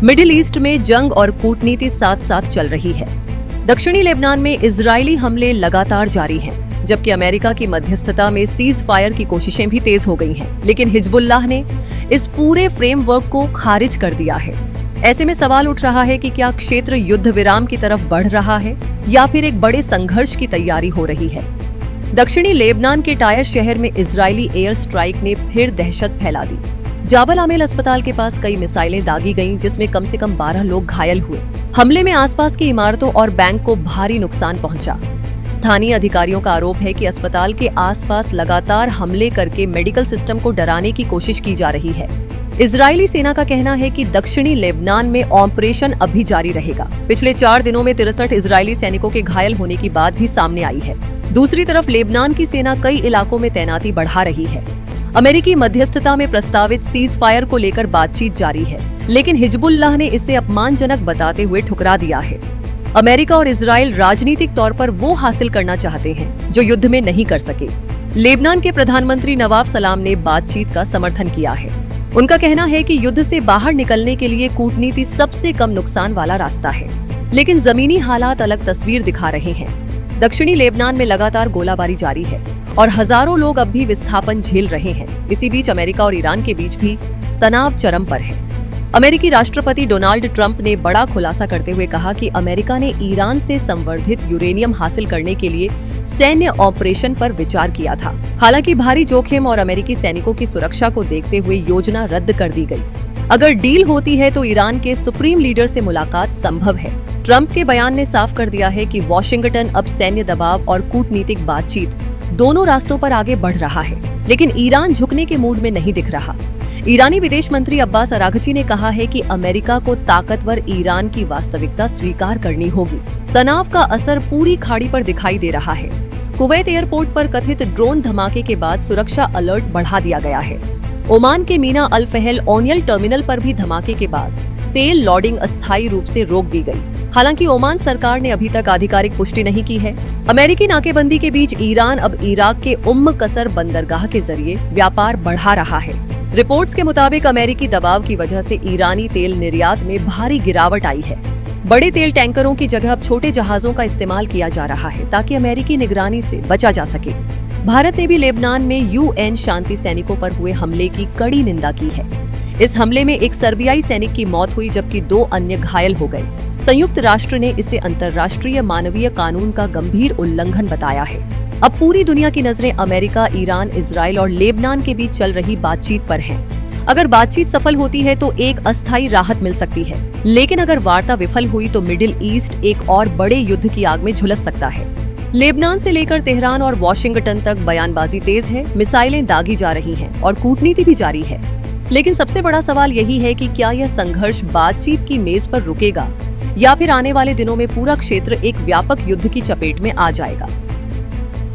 Middle east में जंग और कूटनीति साथ साथ चल रही है। दक्षिणी लेबनान में इजरायली हमले लगातार जारी हैं, जबकि अमेरिका की मध्यस्थता में सीज फायर की कोशिशें भी तेज हो गई हैं। लेकिन हिजबुल्लाह ने इस पूरे फ्रेमवर्क को खारिज कर दिया है। ऐसे में सवाल उठ रहा है कि क्या क्षेत्र युद्ध विराम की तरफ बढ़ रहा है या फिर एक बड़े संघर्ष की तैयारी हो रही है। दक्षिणी लेबनान के टायर शहर में इजरायली एयर स्ट्राइक ने फिर दहशत फैला दी। जाबल आमेल अस्पताल के पास कई मिसाइलें दागी गईं, जिसमें कम से कम 12 लोग घायल हुए। हमले में आसपास की इमारतों और बैंक को भारी नुकसान पहुंचा। स्थानीय अधिकारियों का आरोप है कि अस्पताल के आसपास लगातार हमले करके मेडिकल सिस्टम को डराने की कोशिश की जा रही है। इजरायली सेना का कहना है कि दक्षिणी लेबनान में ऑपरेशन अभी जारी रहेगा। पिछले 4 दिनों में 63 इजरायली सैनिकों के घायल होने की बात भी सामने आई है। दूसरी तरफ लेबनान की सेना कई इलाकों में तैनाती बढ़ा रही है। अमेरिकी मध्यस्थता में प्रस्तावित सीज फायर को लेकर बातचीत जारी है, लेकिन हिजबुल्लाह ने इसे अपमानजनक बताते हुए ठुकरा दिया है। अमेरिका और इजराइल राजनीतिक तौर पर वो हासिल करना चाहते हैं जो युद्ध में नहीं कर सके। लेबनान के प्रधानमंत्री नवाब सलाम ने बातचीत का समर्थन किया है। उनका कहना है कि युद्ध से बाहर निकलने के लिए कूटनीति सबसे कम नुकसान वाला रास्ता है, लेकिन जमीनी हालात अलग तस्वीर दिखा रहे हैं। दक्षिणी लेबनान में लगातार गोलाबारी जारी है और हजारों लोग अब भी विस्थापन झेल रहे हैं। इसी बीच अमेरिका और ईरान के बीच भी तनाव चरम पर है। अमेरिकी राष्ट्रपति डोनाल्ड ट्रंप ने बड़ा खुलासा करते हुए कहा कि अमेरिका ने ईरान से संवर्धित यूरेनियम हासिल करने के लिए सैन्य ऑपरेशन पर विचार किया था। हालांकि भारी जोखिम और अमेरिकी सैनिकों की सुरक्षा को देखते हुए योजना रद्द कर दी गई। अगर डील होती है तो ईरान के सुप्रीम लीडर से मुलाकात संभव है। ट्रंप के बयान ने साफ कर दिया है कि वॉशिंगटन अब सैन्य दबाव और कूटनीतिक बातचीत दोनों रास्तों पर आगे बढ़ रहा है, लेकिन ईरान झुकने के मूड में नहीं दिख रहा। ईरानी विदेश मंत्री अब्बास अरागची ने कहा है कि अमेरिका को ताकतवर ईरान की वास्तविकता स्वीकार करनी होगी। तनाव का असर पूरी खाड़ी पर दिखाई दे रहा है। कुवैत एयरपोर्ट पर कथित ड्रोन धमाके के बाद सुरक्षा अलर्ट बढ़ा दिया गया है। ओमान के मीना अल फहल ओनियल टर्मिनल पर भी धमाके के बाद तेल लॉडिंग अस्थायी रूप से रोक दी गई। हालांकि ओमान सरकार ने अभी तक आधिकारिक पुष्टि नहीं की है। अमेरिकी नाकेबंदी के बीच ईरान अब इराक के कसर बंदरगाह के जरिए व्यापार बढ़ा रहा है। रिपोर्ट्स के मुताबिक अमेरिकी दबाव की वजह से ईरानी तेल निर्यात में भारी गिरावट आई है। बड़े तेल टैंकरों की जगह अब छोटे जहाजों का इस्तेमाल किया जा रहा है ताकि अमेरिकी निगरानी से बचा जा सके। भारत ने भी लेबनान में यूएन शांति सैनिकों पर हुए हमले की कड़ी निंदा की है। इस हमले में एक सर्बियाई सैनिक की मौत हुई, जबकि 2 अन्य घायल हो गए। संयुक्त राष्ट्र ने इसे अंतर्राष्ट्रीय मानवीय कानून का गंभीर उल्लंघन बताया है। अब पूरी दुनिया की नजरें अमेरिका, ईरान, इजराइल और लेबनान के बीच चल रही बातचीत पर हैं। अगर बातचीत सफल होती है तो एक अस्थायी राहत मिल सकती है, लेकिन अगर वार्ता विफल हुई तो मिडिल ईस्ट एक और बड़े युद्ध की आग में झुलस सकता है। लेबनान से लेकर तेहरान और वॉशिंगटन तक बयानबाजी तेज है, मिसाइलें दागी जा रही हैं और कूटनीति भी जारी है। लेकिन सबसे बड़ा सवाल यही है कि क्या यह संघर्ष बातचीत की मेज पर रुकेगा या फिर आने वाले दिनों में पूरा क्षेत्र एक व्यापक युद्ध की चपेट में आ जाएगा।